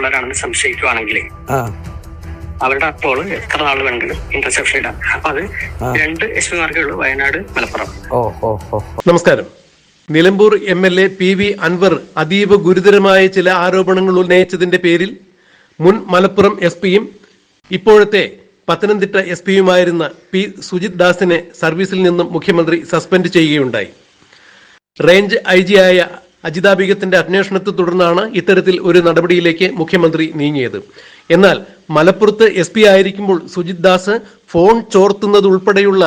ഉള്ളവരാണെന്ന് സംശയിക്കുവാണെങ്കിൽ അവരുടെ അപ്പോൾ എത്ര നാൾ വേണമെങ്കിലും ഇന്റർസെപ്ഷൻ ഇടാം. അപ്പൊ അത് 2 SP-മാർക്കേ ഉള്ളൂ, വയനാട്, മലപ്പുറം. നമസ്കാരം. നിലമ്പൂർ MLA PV അൻവർ അതീവ ഗുരുതരമായ ചില ആരോപണങ്ങൾ ഉന്നയിച്ചതിന്റെ പേരിൽ മുൻ മലപ്പുറം SP-യും ഇപ്പോഴത്തെ പത്തനംതിട്ട SP-യുമായിരുന്ന P. സുജിത് ദാസിനെ സർവീസിൽ നിന്നും മുഖ്യമന്ത്രി സസ്പെൻഡ് ചെയ്യുകയുണ്ടായി. റേഞ്ച് IG ആയ അജിത ബീഗത്തിന്റെ അന്വേഷണത്തെ തുടർന്നാണ് ഇത്തരത്തിൽ ഒരു നടപടിയിലേക്ക് മുഖ്യമന്ത്രി നീങ്ങിയത്. എന്നാൽ മലപ്പുറത്ത് SP ആയിരിക്കുമ്പോൾ സുജിത് ദാസ് ഫോൺ ചോർത്തുന്നത് ഉൾപ്പെടെയുള്ള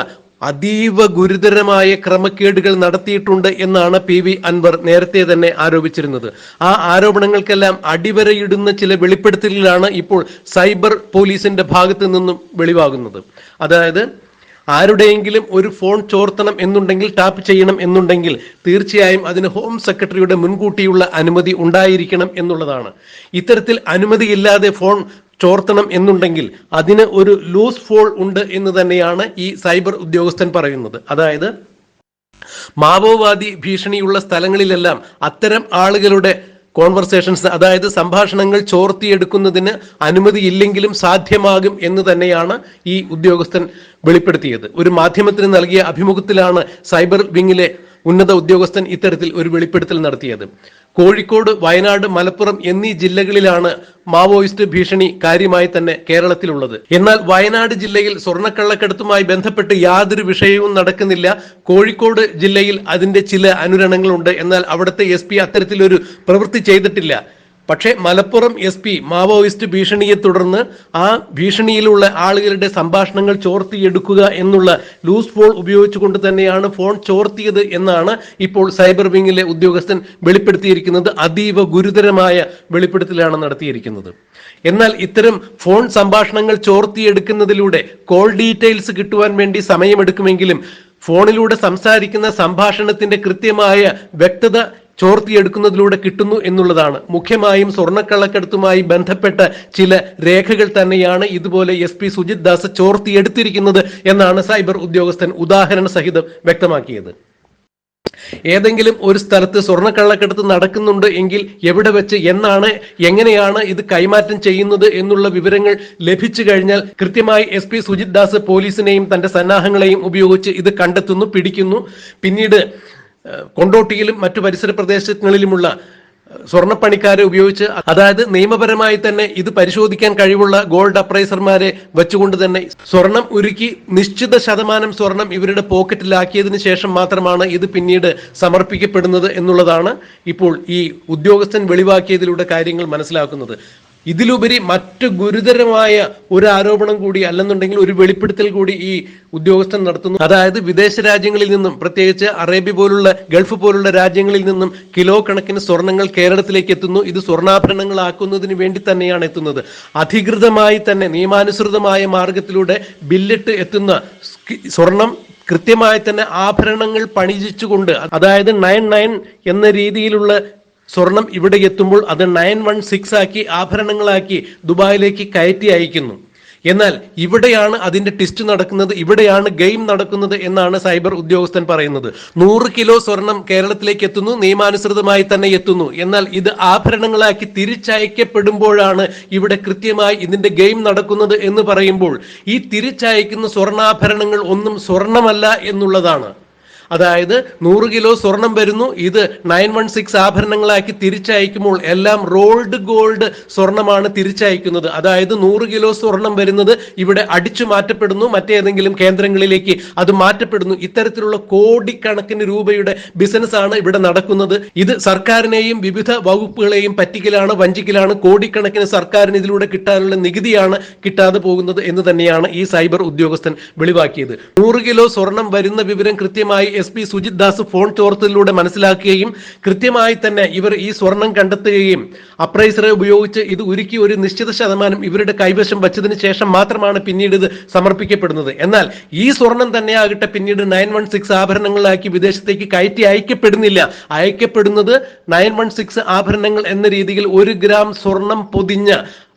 അതീവ ഗുരുതരമായ ക്രമക്കേടുകൾ നടത്തിയിട്ടുണ്ട് എന്നാണ് PV അൻവർ നേരത്തെ തന്നെ ആരോപിച്ചിരുന്നത്. ആ ആരോപണങ്ങൾക്കെല്ലാം അടിവരയിടുന്ന ചില വെളിപ്പെടുത്തലുകളാണ് ഇപ്പോൾ സൈബർ പോലീസിന്റെ ഭാഗത്ത് നിന്നും വെളിവാകുന്നത്. അതായത് ആരുടെയെങ്കിലും ഒരു ഫോൺ ചോർത്തണം എന്നുണ്ടെങ്കിൽ, ടാപ്പ് ചെയ്യണം എന്നുണ്ടെങ്കിൽ തീർച്ചയായും അതിന് ഹോം സെക്രട്ടറിയുടെ മുൻകൂട്ടിയുള്ള അനുമതി ഉണ്ടായിരിക്കണം എന്നുള്ളതാണ്. ഇത്തരത്തിൽ അനുമതിയില്ലാതെ ഫോൺ ചോർത്തണം എന്നുണ്ടെങ്കിൽ അതിന് ഒരു ലൂസ് ഫോൾ ഉണ്ട് എന്ന് തന്നെയാണ് ഈ സൈബർ ഉദ്യോഗസ്ഥൻ പറയുന്നത്. അതായത് മാവോവാദി ഭീഷണിയുള്ള സ്ഥലങ്ങളിലെല്ലാം അത്തരം ആളുകളുടെ കോൺവെർസേഷൻസ്, അതായത് സംഭാഷണങ്ങൾ ചോർത്തിയെടുക്കുന്നതിന് അനുമതിയില്ലെങ്കിലും സാധ്യമാകും എന്ന് തന്നെയാണ് ഈ ഉദ്യോഗസ്ഥൻ വെളിപ്പെടുത്തിയത്. ഒരു മാധ്യമത്തിന് നൽകിയ അഭിമുഖത്തിലാണ് സൈബർ വിങ്ങിലെ ഉന്നത ഉദ്യോഗസ്ഥൻ ഇത്തരത്തിൽ ഒരു വെളിപ്പെടുത്തൽ നടത്തിയത്. കോഴിക്കോട്, വയനാട്, മലപ്പുറം എന്നീ ജില്ലകളിലാണ് മാവോയിസ്റ്റ് ഭീഷണി കാര്യമായി തന്നെ കേരളത്തിലുള്ളത്. എന്നാൽ വയനാട് ജില്ലയിൽ സ്വർണ്ണക്കള്ളക്കടത്തുമായി ബന്ധപ്പെട്ട് യാതൊരു വിഷയവും നടക്കുന്നില്ല. കോഴിക്കോട് ജില്ലയിൽ അതിന്റെ ചില അനുരണങ്ങളുണ്ട്. എന്നാൽ അവിടുത്തെ SP അത്തരത്തിലൊരു പ്രവൃത്തി ചെയ്തിട്ടില്ല. പക്ഷേ മലപ്പുറം SP മാവോയിസ്റ്റ് ഭീഷണിയെ തുടർന്ന് ആ ഭീഷണിയിലുള്ള ആളുകളുടെ സംഭാഷണങ്ങൾ ചോർത്തിയെടുക്കുക എന്നുള്ള ലൂസ് ഫോൾ ഉപയോഗിച്ചുകൊണ്ട് തന്നെയാണ് ഫോൺ ചോർത്തിയത് എന്നാണ് ഇപ്പോൾ സൈബർ വിങ്ങിലെ ഉദ്യോഗസ്ഥൻ വെളിപ്പെടുത്തിയിരിക്കുന്നത്. അതീവ ഗുരുതരമായ വെളിപ്പെടുത്തലാണ് നടത്തിയിരിക്കുന്നത്. എന്നാൽ ഇത്തരം ഫോൺ സംഭാഷണങ്ങൾ ചോർത്തിയെടുക്കുന്നതിലൂടെ കോൾ ഡീറ്റെയിൽസ് കിട്ടുവാൻ വേണ്ടി സമയമെടുക്കുമെങ്കിലും ഫോണിലൂടെ സംസാരിക്കുന്ന സംഭാഷണത്തിന്റെ കൃത്യമായ വ്യക്തത ചോർത്തിയെടുക്കുന്നതിലൂടെ കിട്ടുന്നു എന്നുള്ളതാണ്. മുഖ്യമായും സ്വർണ്ണക്കള്ളക്കടത്തുമായി ബന്ധപ്പെട്ട ചില രേഖകൾ തന്നെയാണ് ഇതുപോലെ SP സുജിത് ദാസ് ചോർത്തിയെടുത്തിരിക്കുന്നത് എന്നാണ് സൈബർ ഉദ്യോഗസ്ഥൻ ഉദാഹരണ സഹിതം വ്യക്തമാക്കിയത്. ഏതെങ്കിലും ഒരു സ്ഥലത്ത് സ്വർണ്ണക്കള്ളക്കടത്ത് നടക്കുന്നുണ്ട് എങ്കിൽ എവിടെ വെച്ച്, എന്നാണ്, എങ്ങനെയാണ് ഇത് കൈമാറ്റം ചെയ്യുന്നത് എന്നുള്ള വിവരങ്ങൾ ലഭിച്ചു കഴിഞ്ഞാൽ കൃത്യമായി SP സുജിത് ദാസ് പോലീസിനെയും തന്റെ സന്നാഹങ്ങളെയും ഉപയോഗിച്ച് ഇത് കണ്ടെത്തുന്നു, പിടിക്കുന്നു. പിന്നീട് കൊണ്ടോട്ടിയിലും മറ്റു പരിസര പ്രദേശങ്ങളിലുമുള്ള സ്വർണ്ണപ്പണിക്കാരെ ഉപയോഗിച്ച്, അതായത് നിയമപരമായി തന്നെ ഇത് പരിശോധിക്കാൻ കഴിവുള്ള ഗോൾഡ് അപ്രൈസർമാരെ വെച്ചുകൊണ്ട് തന്നെ സ്വർണം ഉരുക്കി നിശ്ചിത ശതമാനം സ്വർണം ഇവരുടെ പോക്കറ്റിലാക്കിയതിനു ശേഷം മാത്രമാണ് ഇത് പിന്നീട് സമർപ്പിക്കപ്പെടുന്നത് എന്നുള്ളതാണ് ഇപ്പോൾ ഈ ഉദ്യോഗസ്ഥൻ വെളിവാക്കിയതിലൂടെ കാര്യങ്ങൾ മനസ്സിലാക്കുന്നത്. ഇതിലുപരി മറ്റു ഗുരുതരമായ ഒരു ആരോപണം കൂടി, അല്ലെന്നുണ്ടെങ്കിൽ ഒരു വെളിപ്പെടുത്തൽ കൂടി ഈ ഉദ്യോഗസ്ഥൻ നടത്തുന്നു. അതായത് വിദേശ രാജ്യങ്ങളിൽ നിന്നും, പ്രത്യേകിച്ച് അറേബ്യ പോലുള്ള, ഗൾഫ് പോലുള്ള രാജ്യങ്ങളിൽ നിന്നും കിലോ കണക്കിന് സ്വർണങ്ങൾ കേരളത്തിലേക്ക് എത്തുന്നു. ഇത് സ്വർണ്ണാഭരണങ്ങളാക്കുന്നതിന് വേണ്ടി തന്നെയാണ് എത്തുന്നത്. അധികൃതമായി തന്നെ നിയമാനുസൃതമായ മാർഗത്തിലൂടെ ബില്ലിട്ട് എത്തുന്ന സ്വർണം കൃത്യമായി തന്നെ ആഭരണങ്ങൾ പണിയിച്ചുകൊണ്ട്, അതായത് 99 എന്ന രീതിയിലുള്ള സ്വർണം ഇവിടെ എത്തുമ്പോൾ അത് 916 ആക്കി ആഭരണങ്ങളാക്കി ദുബായിലേക്ക് കയറ്റി അയക്കുന്നു. എന്നാൽ ഇവിടെയാണ് അതിന്റെ ടെസ്റ്റ് നടക്കുന്നത്, ഇവിടെയാണ് ഗെയിം നടക്കുന്നത് എന്നാണ് സൈബർ ഉദ്യോഗസ്ഥൻ പറയുന്നത്. 100 കിലോ സ്വർണം കേരളത്തിലേക്ക് എത്തുന്നു, നിയമാനുസൃതമായി തന്നെ എത്തുന്നു. എന്നാൽ ഇത് ആഭരണങ്ങളാക്കി തിരിച്ചയക്കപ്പെടുമ്പോഴാണ് ഇവിടെ കൃത്യമായി ഇതിന്റെ ഗെയിം നടക്കുന്നത് എന്ന് പറയുമ്പോൾ ഈ തിരിച്ചയക്കുന്ന സ്വർണ്ണാഭരണങ്ങൾ ഒന്നും സ്വർണമല്ല എന്നുള്ളതാണ്. അതായത് 100 കിലോ സ്വർണം വരുന്നു, ഇത് 916 ആഭരണങ്ങളാക്കി തിരിച്ചയക്കുമ്പോൾ എല്ലാം റോൾഡ് ഗോൾഡ് സ്വർണമാണ് തിരിച്ചയക്കുന്നത്. അതായത് 100 കിലോ സ്വർണം വരുന്നത് ഇവിടെ അടിച്ചു മാറ്റപ്പെടുന്നു, മറ്റേതെങ്കിലും കേന്ദ്രങ്ങളിലേക്ക് അത് മാറ്റപ്പെടുന്നു. ഇത്തരത്തിലുള്ള കോടിക്കണക്കിന് രൂപയുടെ ബിസിനസ് ആണ് ഇവിടെ നടക്കുന്നത്. ഇത് സർക്കാരിനെയും വിവിധ വകുപ്പുകളെയും പറ്റിക്കലാണ്, വഞ്ചിക്കലാണ്. കോടിക്കണക്കിന് സർക്കാരിന് ഇതിലൂടെ കിട്ടാനുള്ള നികുതിയാണ് കിട്ടാതെ പോകുന്നത് എന്ന് തന്നെയാണ് ഈ സൈബർ ഉദ്യോഗസ്ഥൻ വെളിവാക്കിയത്. 100 കിലോ സ്വർണം വരുന്ന വിവരം കൃത്യമായി SP സുജിത് ദാസ് ഫോൺ ചോർത്തലിലൂടെ മനസ്സിലാക്കുകയും കൃത്യമായി തന്നെ ഇവർ ഈ സ്വർണം കണ്ടെത്തുകയും അപ്രൈസറെ ഉപയോഗിച്ച് ഇത് ഉരുക്കി ഒരു നിശ്ചിത ശതമാനം ഇവരുടെ കൈവശം വച്ചതിന് ശേഷം മാത്രമാണ് പിന്നീട് ഇത് സമർപ്പിക്കപ്പെടുന്നത്. എന്നാൽ ഈ സ്വർണം തന്നെ ആകട്ടെ പിന്നീട് 916 ആഭരണങ്ങളാക്കി വിദേശത്തേക്ക് കയറ്റി അയക്കപ്പെടുന്നില്ല. അയക്കപ്പെടുന്നത് 916 ആഭരണങ്ങൾ എന്ന രീതിയിൽ 1 ഗ്രാം സ്വർണം പൊതിഞ്ഞ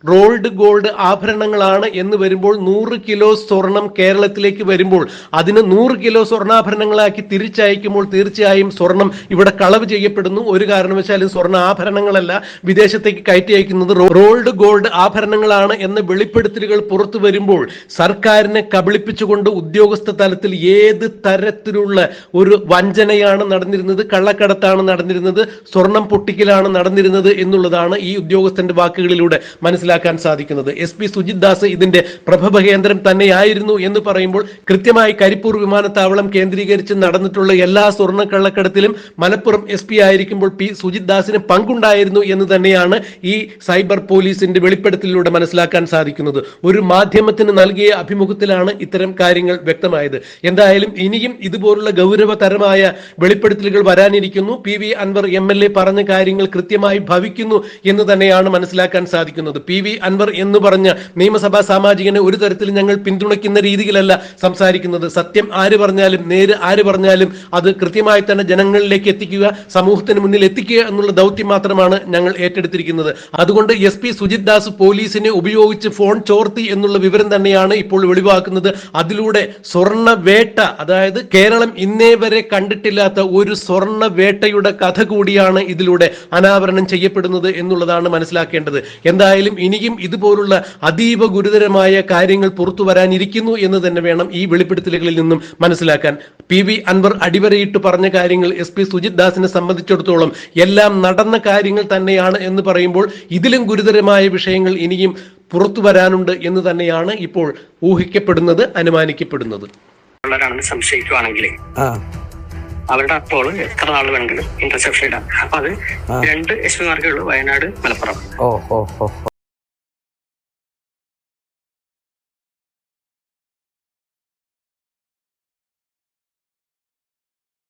റോൾഡ് ഗോൾഡ് ആഭരണങ്ങളാണ് എന്ന് വരുമ്പോൾ 100 കിലോ സ്വർണം കേരളത്തിലേക്ക് വരുമ്പോൾ അതിന് 100 കിലോ സ്വർണ്ണാഭരണങ്ങളാക്കി തിരിച്ചയക്കുമ്പോൾ തീർച്ചയായും സ്വർണം ഇവിടെ കളവ് ചെയ്യപ്പെടുന്നു. ഒരു കാരണവശാലും സ്വർണ്ണ ആഭരണങ്ങളല്ല വിദേശത്തേക്ക് കയറ്റി അയക്കുന്നത്, റോൾഡ് ഗോൾഡ് ആഭരണങ്ങളാണ് എന്ന വെളിപ്പെടുത്തലുകൾ പുറത്തു വരുമ്പോൾ സർക്കാരിനെ കബളിപ്പിച്ചുകൊണ്ട് ഉദ്യോഗസ്ഥ തലത്തിൽ ഏത് തരത്തിലുള്ള ഒരു വഞ്ചനയാണ് നടന്നിരുന്നത്, കള്ളക്കടത്താണ് നടന്നിരുന്നത്, സ്വർണം പൊട്ടിക്കലാണ് നടന്നിരുന്നത് എന്നുള്ളതാണ് ഈ ഉദ്യോഗസ്ഥന്റെ വാക്കുകളിലൂടെ മനസ്സിലാക്കാൻ സാധിക്കുന്നത്. SP സുജിത് ദാസ് ഇതിന്റെ പ്രഭവ കേന്ദ്രം തന്നെയായിരുന്നു എന്ന് പറയുമ്പോൾ കൃത്യമായി കരിപ്പൂർ വിമാനത്താവളം കേന്ദ്രീകരിച്ച് നടന്നിട്ടുള്ള എല്ലാ സ്വർണ്ണ കള്ളക്കടത്തിലും മലപ്പുറം SP ആയിരിക്കുമ്പോൾ സുജിത് ദാസിന് പങ്കുണ്ടായിരുന്നു എന്ന് തന്നെയാണ് ഈ സൈബർ പോലീസിന്റെ വെളിപ്പെടുത്തലിലൂടെ മനസ്സിലാക്കാൻ സാധിക്കുന്നത്. ഒരു മാധ്യമത്തിന് നൽകിയ അഭിമുഖത്തിലാണ് ഇത്തരം കാര്യങ്ങൾ വ്യക്തമായത്. എന്തായാലും ഇനിയും ഇതുപോലുള്ള ഗൗരവതരമായ വെളിപ്പെടുത്തലുകൾ വരാനിരിക്കുന്നു. PV അൻവർ MLA പറഞ്ഞ കാര്യങ്ങൾ കൃത്യമായി ഭവിക്കുന്നു എന്ന് തന്നെയാണ് മനസ്സിലാക്കാൻ സാധിക്കുന്നത്. PV അൻവർ എന്ന് പറഞ്ഞ നിയമസഭാ സാമാജികനെ ഒരു തരത്തിലും ഞങ്ങൾ പിന്തുണയ്ക്കുന്ന രീതിയിലല്ല സംസാരിക്കുന്നത്. സത്യം ആര് പറഞ്ഞാലും നേര് ആര് പറഞ്ഞാലും അത് കൃത്യമായി തന്നെ ജനങ്ങളിലേക്ക് എത്തിക്കുക, സമൂഹത്തിന് മുന്നിൽ എത്തിക്കുക എന്നുള്ള ദൗത്യം മാത്രമാണ് ഞങ്ങൾ ഏറ്റെടുത്തിരിക്കുന്നത്. അതുകൊണ്ട് SP സുജിത് ദാസ് പോലീസിനെ ഉപയോഗിച്ച് ഫോൺ ചോർത്തി എന്നുള്ള വിവരം തന്നെയാണ് ഇപ്പോൾ വെളിവാക്കുന്നത്. അതിലൂടെ സ്വർണ്ണ വേട്ട, അതായത് കേരളം ഇന്നേ വരെ കണ്ടിട്ടില്ലാത്ത ഒരു സ്വർണ്ണ വേട്ടയുടെ കഥ കൂടിയാണ് ഇതിലൂടെ അനാവരണം ചെയ്യപ്പെടുന്നത് എന്നുള്ളതാണ് മനസ്സിലാക്കേണ്ടത്. എന്തായാലും ഇനിയും ഇതുപോലുള്ള അതീവ ഗുരുതരമായ കാര്യങ്ങൾ പുറത്തു വരാനിരിക്കുന്നു എന്ന് തന്നെ വേണം ഈ വെളിപ്പെടുത്തലുകളിൽ നിന്നും മനസ്സിലാക്കാൻ. PV അൻവർ അടിവരയിട്ട് പറഞ്ഞ കാര്യങ്ങൾ SP സുജിത് ദാസിനെ സംബന്ധിച്ചിടത്തോളം എല്ലാം നടന്ന കാര്യങ്ങൾ തന്നെയാണ് എന്ന് പറയുമ്പോൾ ഇതിലും ഗുരുതരമായ വിഷയങ്ങൾ ഇനിയും പുറത്തു വരാനുണ്ട് എന്ന് തന്നെയാണ് ഇപ്പോൾ ഊഹിക്കപ്പെടുന്നത്, അനുമാനിക്കപ്പെടുന്നത്. സംശയിക്കുവാണെങ്കിൽ അവരുടെ അപ്പോൾ എത്ര നാൾ വേണമെങ്കിലും ഇന്റർസെപ്ഷൻ ഇടാം. അപ്പൊ അത് 2 SP മാർക്കേ ഉള്ളൂ, വയനാട്, മലപ്പുറം.